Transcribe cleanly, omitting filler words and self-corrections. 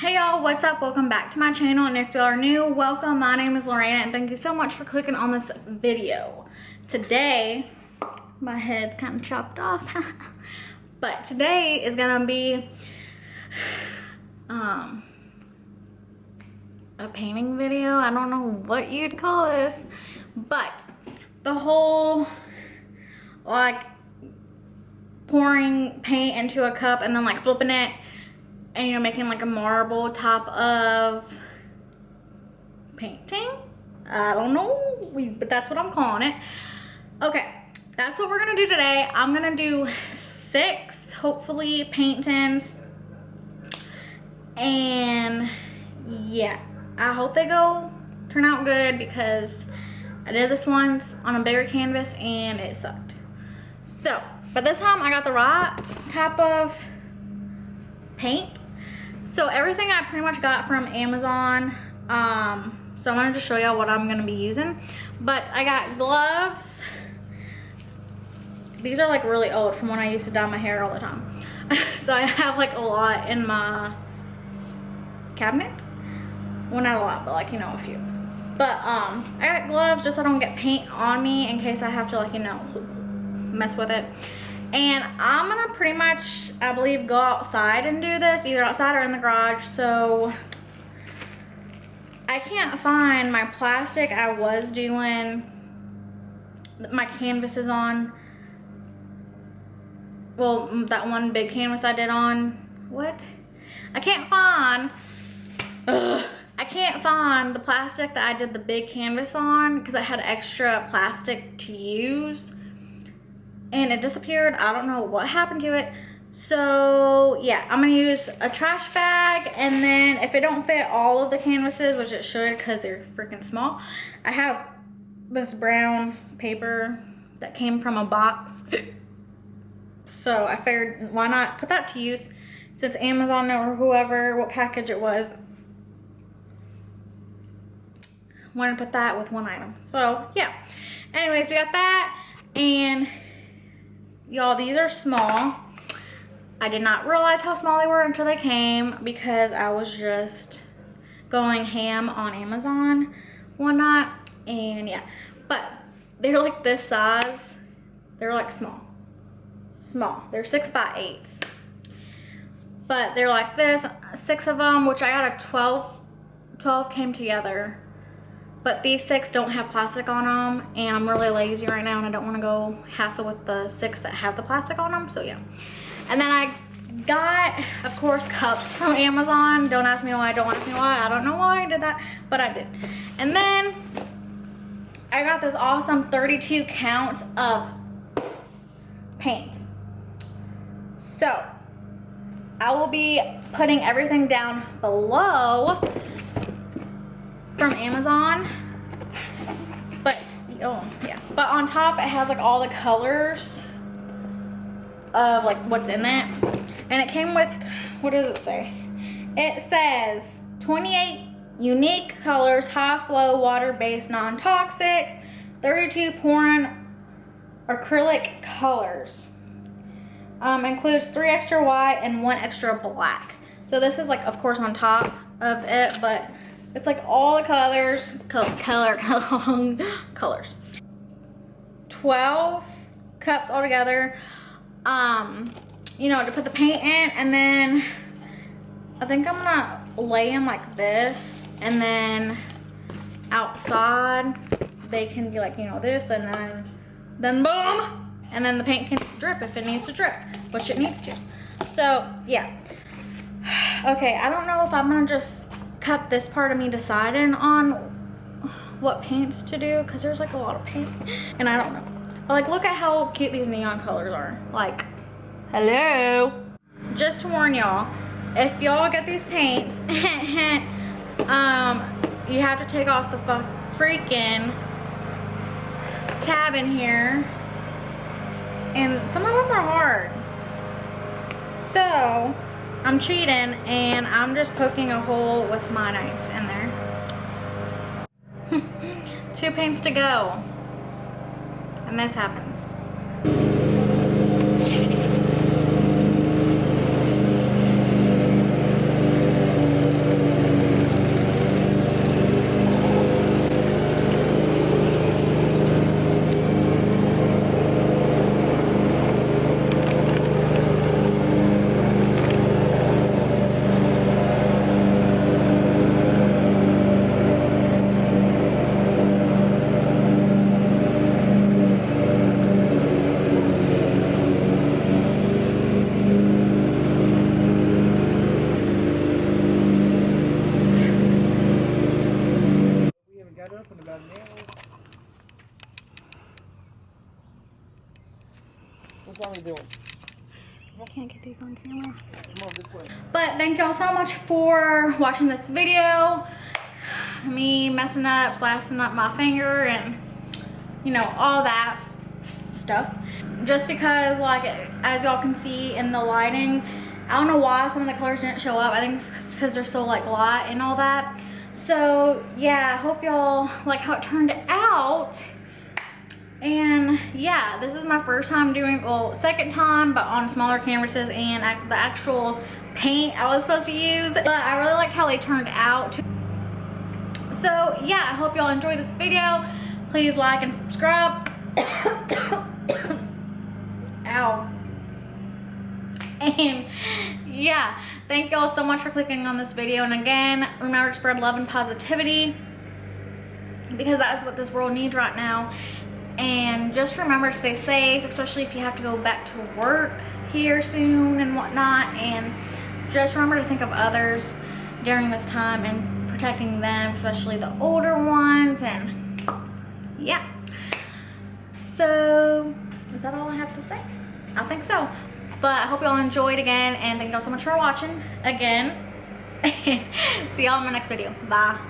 Hey y'all, what's up? Welcome back to my channel, and if you are new, welcome. My name is Lorena and thank you so much for clicking on this video. Today, my head's kind of chopped off, but today is gonna be a painting video. I don't know what you'd call this, but the whole like pouring paint into a cup and then like flipping it and making like a marble top of painting. I don't know, but that's what I'm calling it. Okay, that's what we're gonna do today. I'm gonna do 6 hopefully paintings, and yeah, I hope they turn out good because I did this once on a bigger canvas and it sucked. So but this time I got the right type of paint. So everything I pretty much got from Amazon. So I wanted to show y'all what I'm gonna be using. But I got gloves. These are like really old from when I used to dye my hair all the time. So I have like a lot in my cabinet. Well, not a lot, but like, a few. But I got gloves just so I don't get paint on me in case I have to like, mess with it. And I'm gonna pretty much, I believe, go outside and do this, either outside or in the garage. So I can't find my plastic I was doing my canvases on. Well, that one big canvas I did on, what? I can't find the plastic that I did the big canvas on because I had extra plastic to use. And it disappeared. I don't know what happened to it. So yeah, I'm gonna use a trash bag, and then if it don't fit all of the canvases, which it should because they're freaking small, I have this brown paper that came from a box. So I figured why not put that to use since Amazon or whoever, what package it was, wanted to put that with one item. So yeah, anyways, we got that. And y'all, these are small. I did not realize how small they were until they came because I was just going ham on Amazon one night. And yeah, but they're like this size. They're like small. They're 6 by 8s. But they're like this, 6 of them, which I got a 12 came together. But these 6 don't have plastic on them, and I'm really lazy right now and I don't want to go hassle with the 6 that have the plastic on them, so yeah. And then I got, of course, cups from Amazon. Don't ask me why, don't ask me why. I don't know why I did that, but I did. And then I got this awesome 32 count of paint. So I will be putting everything down below from Amazon, but but on top it has like all the colors of like what's in it, and it came with, what does it say? It says 28 unique colors, high flow, water based, non-toxic, 32 pouring acrylic colors, includes 3 extra white and 1 extra black. So this is like, of course, on top of it, but it's like all the colors, colors. 12 cups altogether, to put the paint in, and then I think I'm gonna lay them like this, and then outside they can be like, this, and then boom, and then the paint can drip if it needs to drip, which it needs to. So yeah. Okay, I don't know if I'm gonna just cut this part of me deciding on what paints to do because there's like a lot of paint and I don't know. But like, look at how cute these neon colors are. Like, hello. Just to warn y'all, if y'all get these paints, you have to take off the freaking tab in here, and some of them are hard. So I'm cheating and I'm just poking a hole with my knife in there. 2 paints to go. And this happens. Mommy doing? I can't get these on camera. Come on, this way. But thank y'all so much for watching this video. Me messing up, slicing up my finger, and you know, all that stuff. Just because, like, as y'all can see in the lighting, I don't know why some of the colors didn't show up. I think it's because they're so like light and all that. So yeah, I hope y'all like how it turned out. And yeah, this is my first time doing, well, second time, but on smaller canvases and the actual paint I was supposed to use. But I really like how they turned out. So yeah, I hope y'all enjoyed this video. Please like and subscribe. Ow. And yeah, thank y'all so much for clicking on this video. And again, remember to spread love and positivity, because that is what this world needs right now. And just remember to stay safe, especially if you have to go back to work here soon and whatnot. And just remember to think of others during this time and protecting them, especially the older ones. And yeah. So, is that all I have to say? I think so. But I hope y'all enjoyed again, and thank y'all so much for watching again. See y'all in my next video. Bye.